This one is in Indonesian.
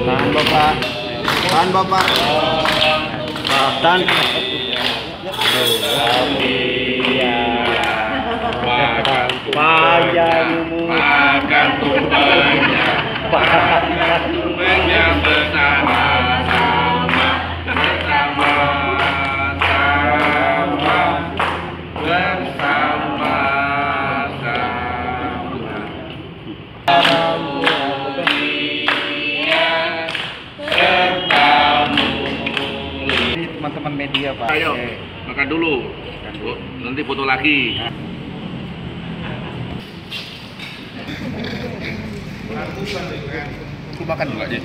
Tahan Bapak. Tahan Bapak. Tahan. Makan tumpengnya, makan tumpengnya bersama-sama, bersama-sama. Teman-teman media Pak. Ayo, makan dulu. Nanti foto lagi. Aku makan dulu aja.